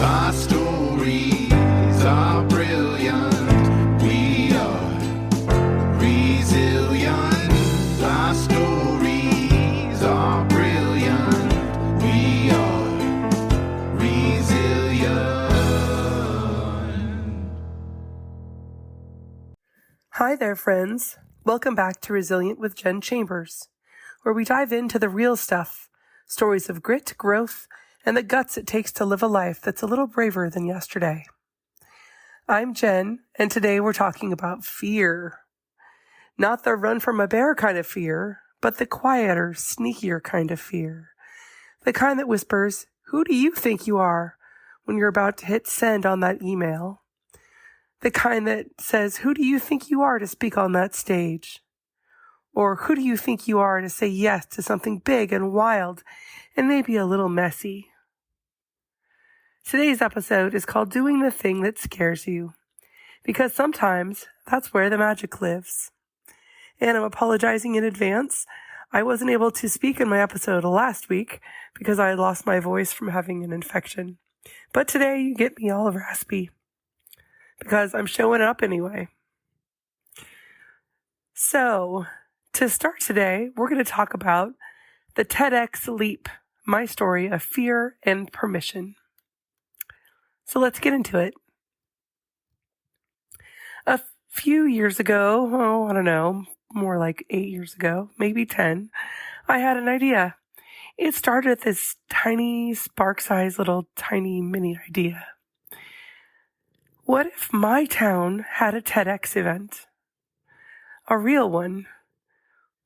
Our stories are brilliant. We are resilient. Our stories are brilliant. We are resilient. Hi there, friends. Welcome back to Resilient with Jen Chambers, where we dive into the real stuff, stories of grit, growth, and the guts it takes to live a life that's a little braver than yesterday. I'm Jen, and today we're talking about fear. Not the run from a bear kind of fear, but the quieter, sneakier kind of fear. The kind that whispers, "Who do you think you are?" when you're about to hit send on that email. The kind that says, "Who do you think you are to speak on that stage?" Or who do you think you are to say yes to something big and wild and maybe a little messy? Today's episode is called Doing the Thing That Scares You, because sometimes that's where the magic lives. And I'm apologizing in advance. I wasn't able to speak in my episode last week because I had lost my voice from having an infection. But today you get me all raspy because I'm showing up anyway. So, to start today, we're going to talk about the TEDx leap, my story of fear and permission. So let's get into it. A few years ago, I don't know, more like 8 years ago, maybe 10, I had an idea. It started with this tiny, spark-sized little tiny mini idea. What if my town had a TEDx event? A real one,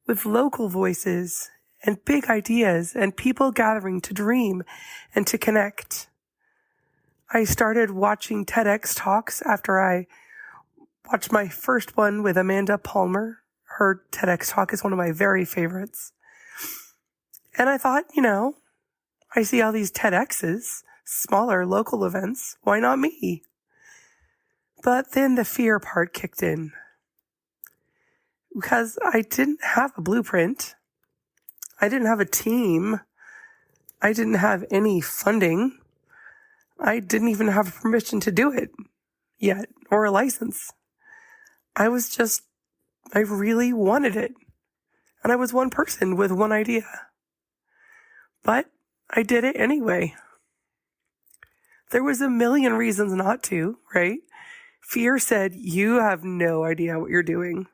with local voices and big ideas and people gathering to dream and to connect. I started watching TEDx talks after I watched my first one with Amanda Palmer. Her TEDx talk is one of my very favorites. And I thought, I see all these TEDx's, smaller local events. Why not me? But then the fear part kicked in. Because I didn't have a blueprint. I didn't have a team. I didn't have any funding. I didn't even have permission to do it yet, or a license. I really wanted it. And I was one person with one idea. But I did it anyway. There was a million reasons not to, right? Fear said, you have no idea what you're doing.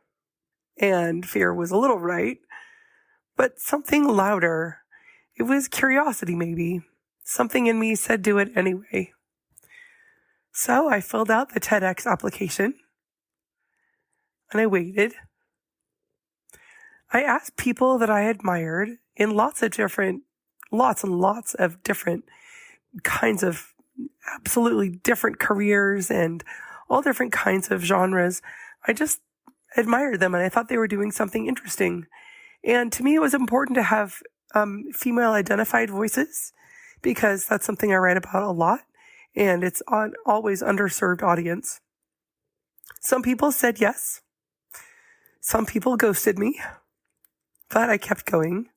And fear was a little right, but something louder. It was curiosity, maybe. Something in me said do it anyway. So I filled out the TEDx application, and I waited. I asked people that I admired in lots and lots of different kinds of absolutely different careers and all different kinds of genres. I just admired them, and I thought they were doing something interesting. And to me, it was important to have female-identified voices, because that's something I write about a lot, and it's on always underserved audience. Some people said yes. Some people ghosted me, but I kept going.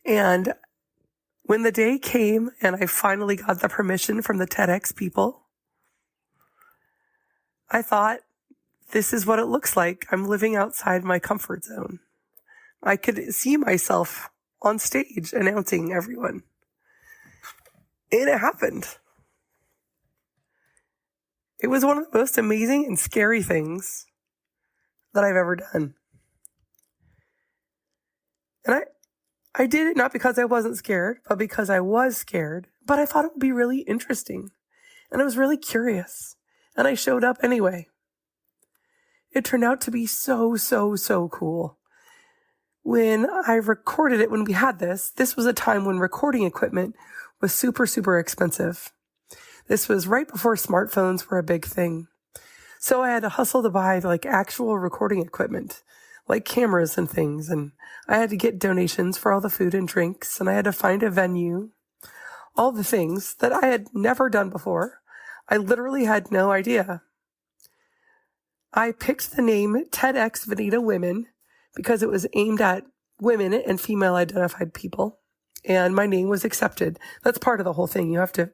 And when the day came and I finally got the permission from the TEDx people, I thought, this is what it looks like. I'm living outside my comfort zone. I could see myself on stage announcing everyone. And it happened. It was one of the most amazing and scary things that I've ever done. And I did it not because I wasn't scared, but because I was scared. But I thought it would be really interesting. And I was really curious. And I showed up anyway. It turned out to be so cool. When I recorded it, when we had this was a time when recording equipment was super expensive. This was right before smartphones were a big thing. So I had to hustle to buy actual recording equipment, like cameras and things. And I had to get donations for all the food and drinks. And I had to find a venue, all the things that I had never done before. I literally had no idea. I picked the name TEDx Vanita Women because it was aimed at women and female-identified people. and my name was accepted. That's part of the whole thing. You have to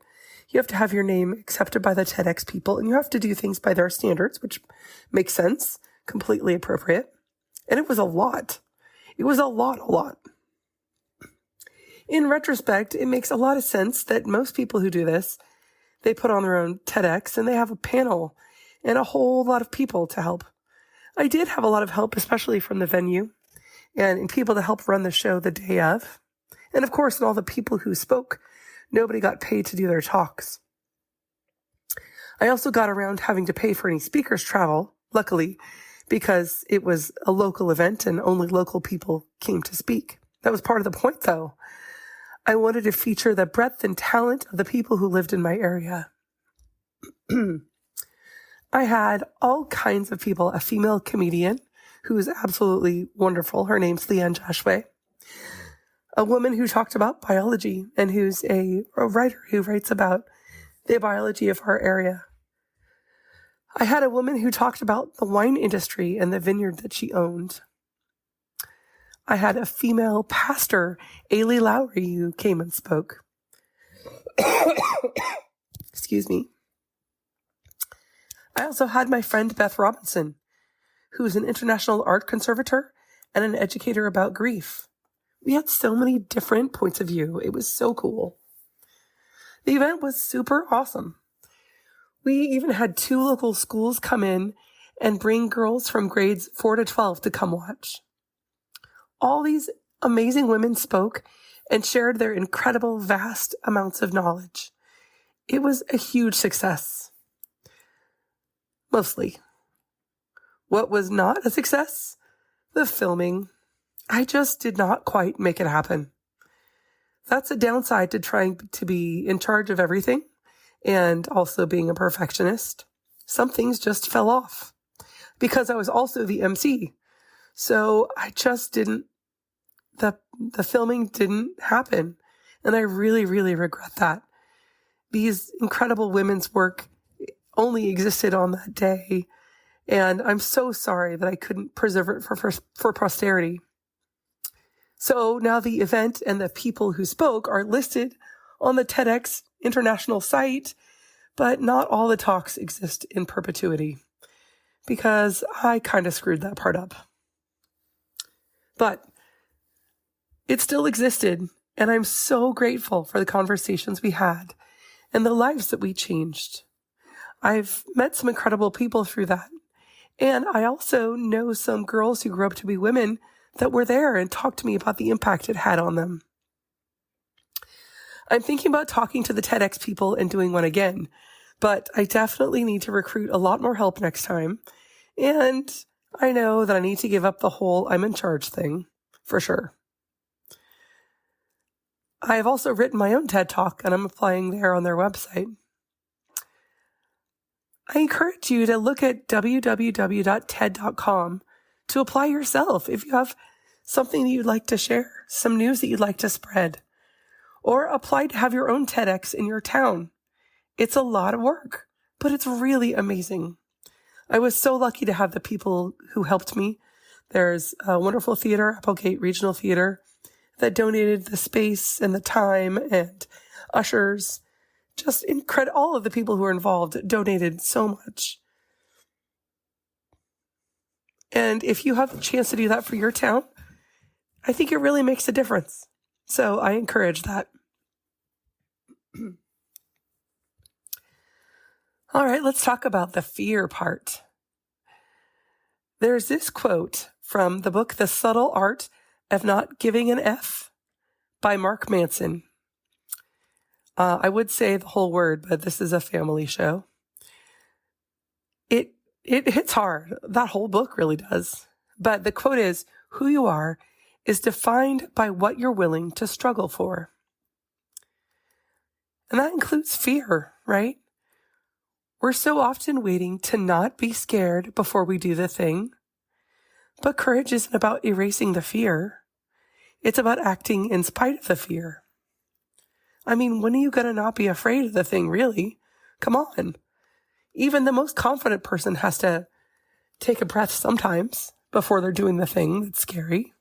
have your name accepted by the TEDx people, and you have to do things by their standards, which makes sense, completely appropriate. And it was a lot. It was a lot. In retrospect, it makes a lot of sense that most people who do this, they put on their own TEDx and they have a panel and a whole lot of people to help. I did have a lot of help, especially from the venue and people to help run the show the day of. And of course, in all the people who spoke, nobody got paid to do their talks. I also got around having to pay for any speakers' travel, luckily, because it was a local event and only local people came to speak. That was part of the point, though. I wanted to feature the breadth and talent of the people who lived in my area. I had all kinds of people, a female comedian who is absolutely wonderful. Her name's Leanne Joshua. A woman who talked about biology and who's a writer who writes about the biology of our area. I had a woman who talked about the wine industry and the vineyard that she owned. I had a female pastor, Ailey Lowry, who came and spoke. Excuse me. I also had my friend Beth Robinson, who is an international art conservator and an educator about grief. We had so many different points of view. It was so cool. The event was super awesome. We even had 2 local schools come in and bring girls from grades 4 to 12 to come watch. All these amazing women spoke and shared their incredible, vast amounts of knowledge. It was a huge success. Mostly. What was not a success? The filming. I just did not quite make it happen. That's a downside to trying to be in charge of everything and also being a perfectionist. Some things just fell off because I was also the MC. So I just didn't, the filming didn't happen. And I really, really regret that. These incredible women's work only existed on that day. And I'm so sorry that I couldn't preserve it for posterity. So now the event and the people who spoke are listed on the TEDx international site, but not all the talks exist in perpetuity because I kind of screwed that part up. But it still existed, and I'm so grateful for the conversations we had and the lives that we changed. I've met some incredible people through that. And I also know some girls who grew up to be women that were there and talked to me about the impact it had on them. I'm thinking about talking to the TEDx people and doing one again, but I definitely need to recruit a lot more help next time. And I know that I need to give up the whole I'm in charge thing, for sure. I have also written my own TED Talk, and I'm applying there on their website. I encourage you to look at www.ted.com to apply yourself if you have something that you'd like to share, some news that you'd like to spread, or apply to have your own TEDx in your town. It's a lot of work, but it's really amazing. I was so lucky to have the people who helped me. There's a wonderful theater, Applegate Regional Theater, that donated the space and the time, and ushers. Just all of the people who were involved donated so much. And if you have a chance to do that for your town, I think it really makes a difference. So I encourage that. All right, let's talk about the fear part. There's this quote from the book, The Subtle Art of Not Giving an F by Mark Manson. I would say the whole word, but this is a family show. It hits hard. That whole book really does. But the quote is, who you are is defined by what you're willing to struggle for. And that includes fear, right? We're so often waiting to not be scared before we do the thing. But courage isn't about erasing the fear. It's about acting in spite of the fear. I mean, when are you going to not be afraid of the thing, really? Come on. Even the most confident person has to take a breath sometimes before they're doing the thing that's scary.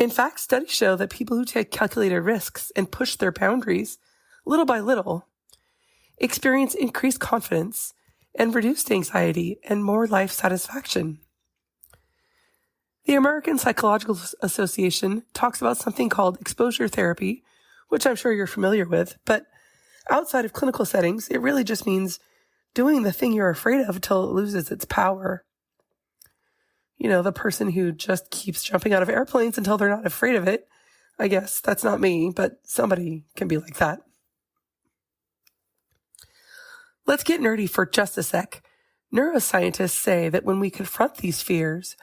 In fact, studies show that people who take calculated risks and push their boundaries little by little experience increased confidence and reduced anxiety and more life satisfaction. The American Psychological Association talks about something called exposure therapy, which I'm sure you're familiar with, but outside of clinical settings, it really just means doing the thing you're afraid of until it loses its power. You know, the person who just keeps jumping out of airplanes until they're not afraid of it. I guess that's not me, but somebody can be like that. Let's get nerdy for just a sec. Neuroscientists say that when we confront these fears,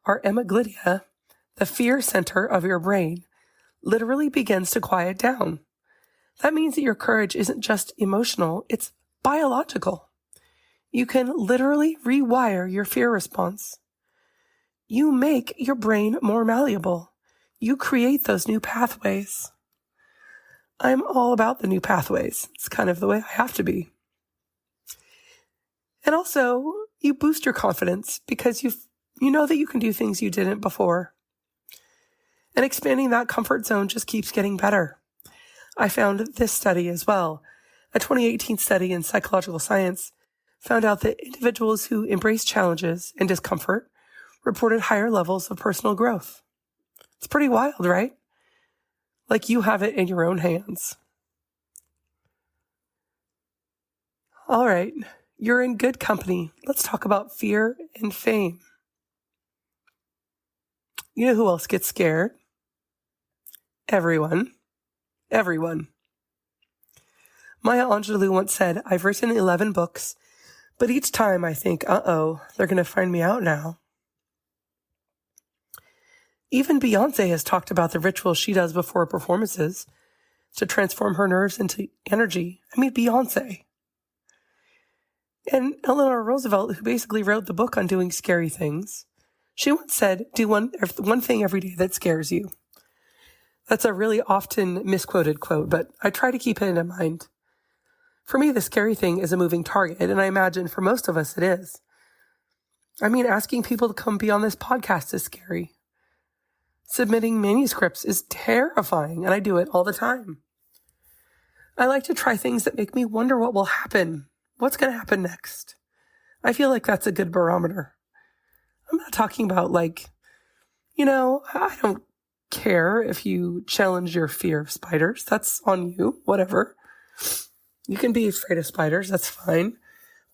our amygdala, the fear center of your brain, literally begins to quiet down. That means that your courage isn't just emotional, it's biological. You can literally rewire your fear response. You make your brain more malleable. You create those new pathways. I'm all about the new pathways. It's kind of the way I have to be. And also, you boost your confidence because you know that you can do things you didn't before. And expanding that comfort zone just keeps getting better. I found this study as well. A 2018 study in psychological science found out that individuals who embrace challenges and discomfort reported higher levels of personal growth. It's pretty wild, right? Like you have it in your own hands. All right, you're in good company. Let's talk about fear and fame. You know who else gets scared? Everyone. Everyone. Maya Angelou once said, "I've written 11 books, but each time I think, they're going to find me out now." Even Beyonce has talked about the ritual she does before performances to transform her nerves into energy. I mean, Beyonce. And Eleanor Roosevelt, who basically wrote the book on doing scary things, she once said, "Do one thing every day that scares you." That's a really often misquoted quote, but I try to keep it in mind. For me, the scary thing is a moving target, and I imagine for most of us it is. I mean, asking people to come be on this podcast is scary. Submitting manuscripts is terrifying, and I do it all the time. I like to try things that make me wonder what will happen. What's going to happen next? I feel like that's a good barometer. I'm not talking about I don't care if you challenge your fear of spiders. That's on you, whatever. You can be afraid of spiders, that's fine.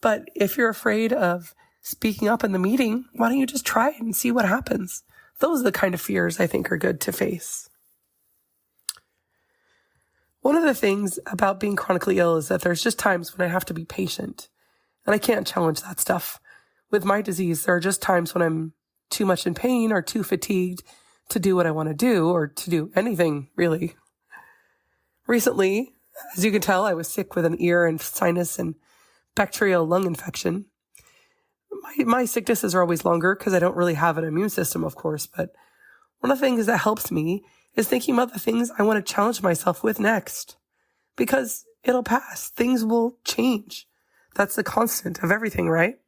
But if you're afraid of speaking up in the meeting, why don't you just try it and see what happens? Those are the kind of fears I think are good to face. One of the things about being chronically ill is that there's just times when I have to be patient, and I can't challenge that stuff. With my disease, there are just times when I'm too much in pain or too fatigued to do what I want to do or to do anything, really. Recently, as you can tell, I was sick with an ear and sinus and bacterial lung infection. My sicknesses are always longer because I don't really have an immune system, of course, but one of the things that helps me is thinking about the things I want to challenge myself with next, because it'll pass. Things will change. That's the constant of everything, right?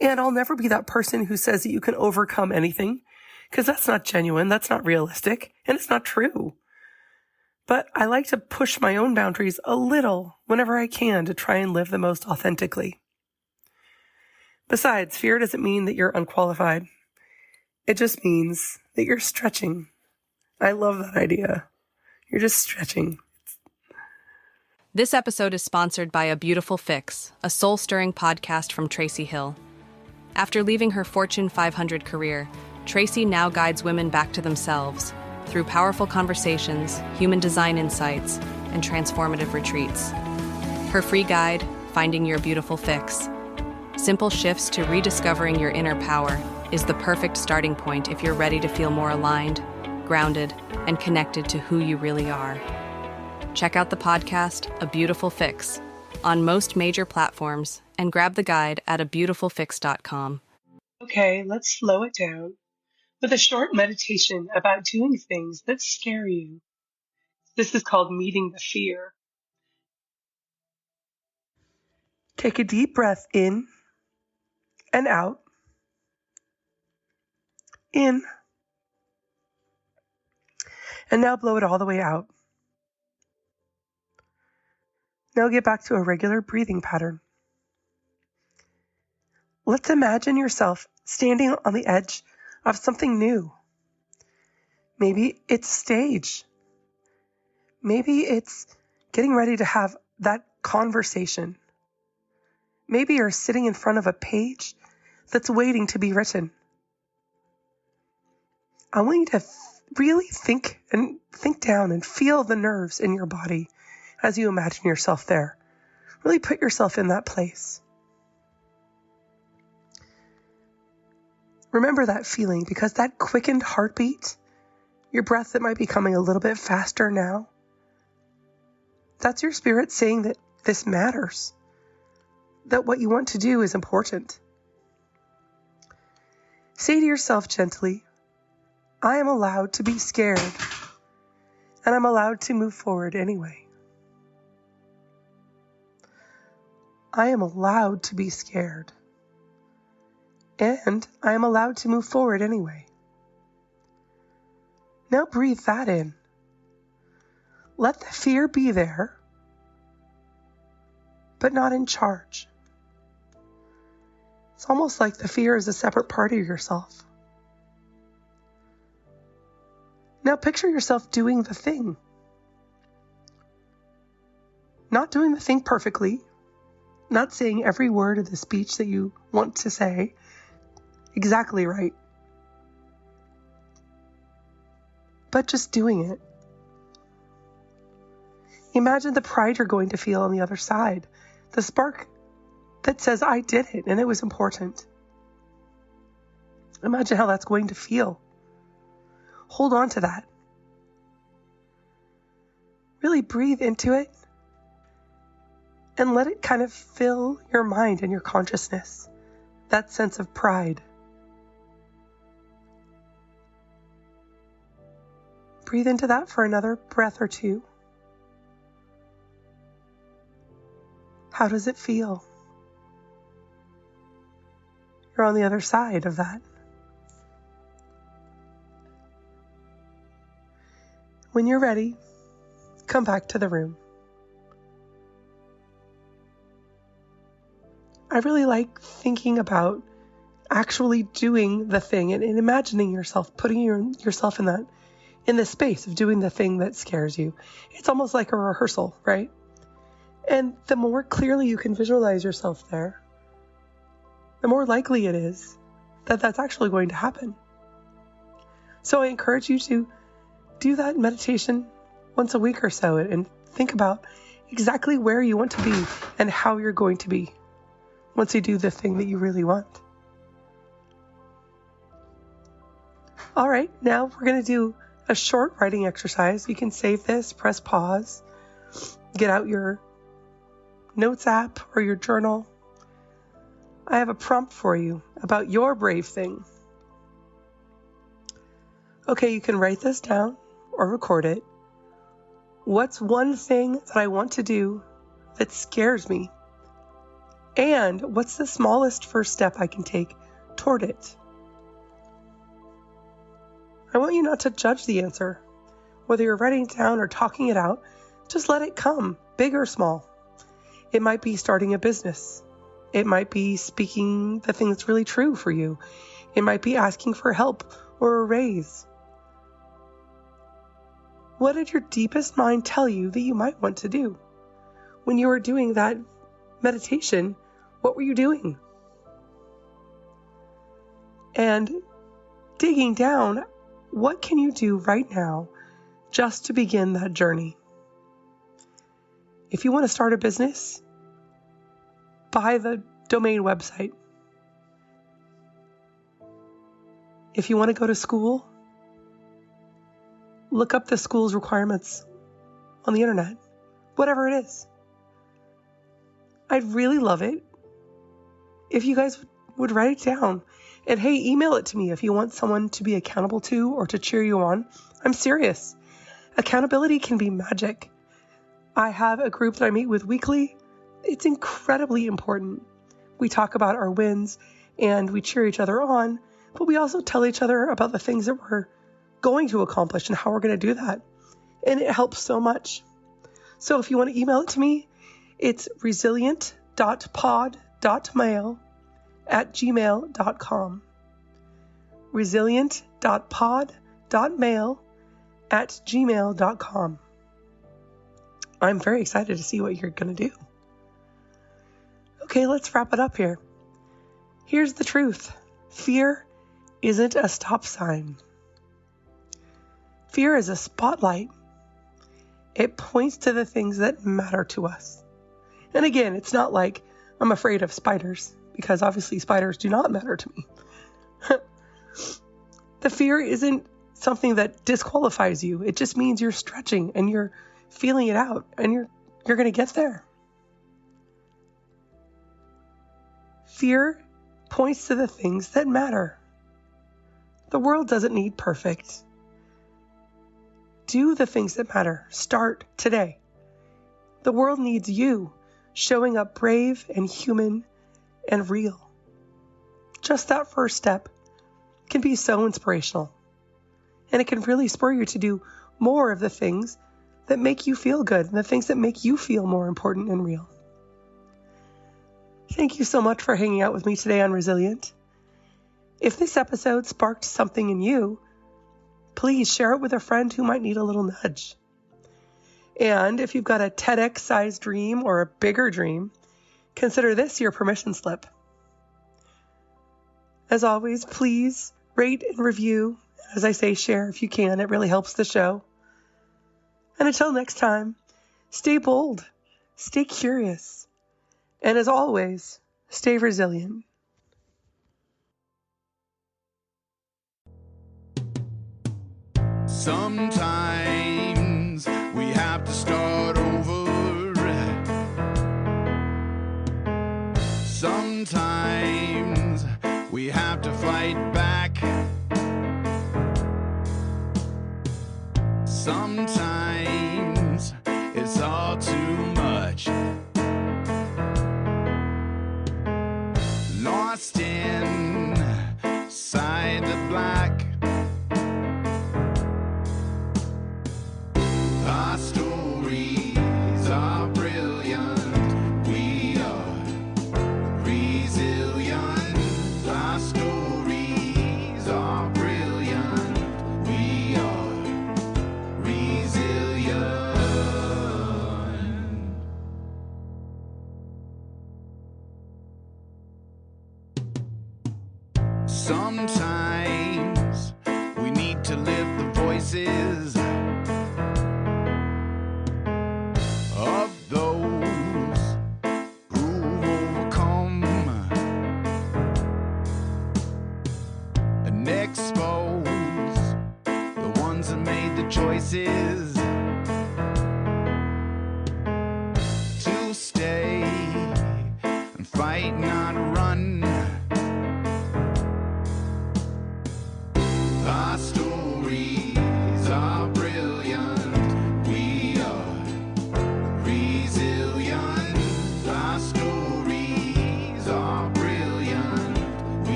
And I'll never be that person who says that you can overcome anything, because that's not genuine, that's not realistic, and it's not true. But I like to push my own boundaries a little whenever I can to try and live the most authentically. Besides, fear doesn't mean that you're unqualified. It just means that you're stretching. I love that idea. You're just stretching. This episode is sponsored by A Beautiful Fix, a soul-stirring podcast from Tracy Hill. After leaving her Fortune 500 career, Tracy now guides women back to themselves through powerful conversations, human design insights, and transformative retreats. Her free guide, Finding Your Beautiful Fix, simple shifts to rediscovering your inner power, is the perfect starting point if you're ready to feel more aligned, grounded, and connected to who you really are. Check out the podcast, A Beautiful Fix, on most major platforms, and grab the guide at abeautifulfix.com. Okay, let's slow it down with a short meditation about doing things that scare you. This is called meeting the fear. Take a deep breath in and out. In And now blow it all the way out. Now get back to a regular breathing pattern. Let's imagine yourself standing on the edge of something new. Maybe it's stage. Maybe it's getting ready to have that conversation. Maybe you're sitting in front of a page that's waiting to be written. I want you to really think down and feel the nerves in your body as you imagine yourself there. Really put yourself in that place. Remember that feeling, because that quickened heartbeat, your breath that might be coming a little bit faster now, that's your spirit saying that this matters, that what you want to do is important. Say to yourself gently, I am allowed to be scared, and I'm allowed to move forward anyway. I am allowed to be scared, and I am allowed to move forward anyway. Now breathe that in. Let the fear be there, but not in charge. It's almost like the fear is a separate part of yourself. Now picture yourself doing the thing. Not doing the thing perfectly, not saying every word of the speech that you want to say exactly right, but just doing it. Imagine the pride you're going to feel on the other side, the spark that says, I did it and it was important. Imagine how that's going to feel. Hold on to that. Really breathe into it and let it kind of fill your mind and your consciousness, that sense of pride. Breathe into that for another breath or two. How does it feel? You're on the other side of that. When you're ready, come back to the room. I really like thinking about actually doing the thing and imagining yourself, putting yourself in the space of doing the thing that scares you. It's almost like a rehearsal, right? And the more clearly you can visualize yourself there, the more likely it is that that's actually going to happen. So I encourage you to do that meditation once a week or so and think about exactly where you want to be and how you're going to be once you do the thing that you really want. All right, now we're going to do a short writing exercise. You can save this, press pause, get out your notes app or your journal. I have a prompt for you about your brave thing. Okay, you can write this down or record it. What's one thing that I want to do that scares me? And what's the smallest first step I can take toward it? I want you not to judge the answer. Whether you're writing it down or talking it out, just let it come, big or small. It might be starting a business. It might be speaking the thing that's really true for you. It might be asking for help or a raise. What did your deepest mind tell you that you might want to do? When you were doing that meditation, what were you doing? And digging down, what can you do right now just to begin that journey? If you want to start a business, buy the domain website. If you want to go to school, look up the school's requirements on the internet, whatever it is. I'd really love it if you guys would write it down. And hey, email it to me if you want someone to be accountable to or to cheer you on. I'm serious. Accountability can be magic. I have a group that I meet with weekly. It's incredibly important. We talk about our wins and we cheer each other on, but we also tell each other about the things that we're going to accomplish and how we're going to do that. And it helps so much. So if you want to email it to me, it's resilient.pod.mail@gmail.com. resilient.pod.mail@gmail.com. I'm very excited to see what you're going to do. Okay, let's wrap it up here. Here's the truth. Fear isn't a stop sign. Fear is a spotlight. It points to the things that matter to us. And again, it's not like I'm afraid of spiders, because obviously spiders do not matter to me. The fear isn't something that disqualifies you. It just means you're stretching and you're feeling it out, and you're going to get there. Fear points to the things that matter. The world doesn't need perfect. Do the things that matter. Start today. The world needs you showing up brave and human and real. Just that first step can be so inspirational. And it can really spur you to do more of the things that make you feel good and the things that make you feel more important and real. Thank you so much for hanging out with me today on Resilient. If this episode sparked something in you, please share it with a friend who might need a little nudge. And if you've got a TEDx-sized dream or a bigger dream, consider this your permission slip. As always, please rate and review. As I say, share if you can. It really helps the show. And until next time, stay bold, stay curious, and as always, stay resilient. Sometimes we have to start over. Sometimes we have to fight back. Sometimes it's all too much. Lost inside the black. Our stories are brilliant. We are resilient. Our stories are brilliant. We are resilient. Sometimes we need to lift the voices of those who've overcome and expose the ones that made the choices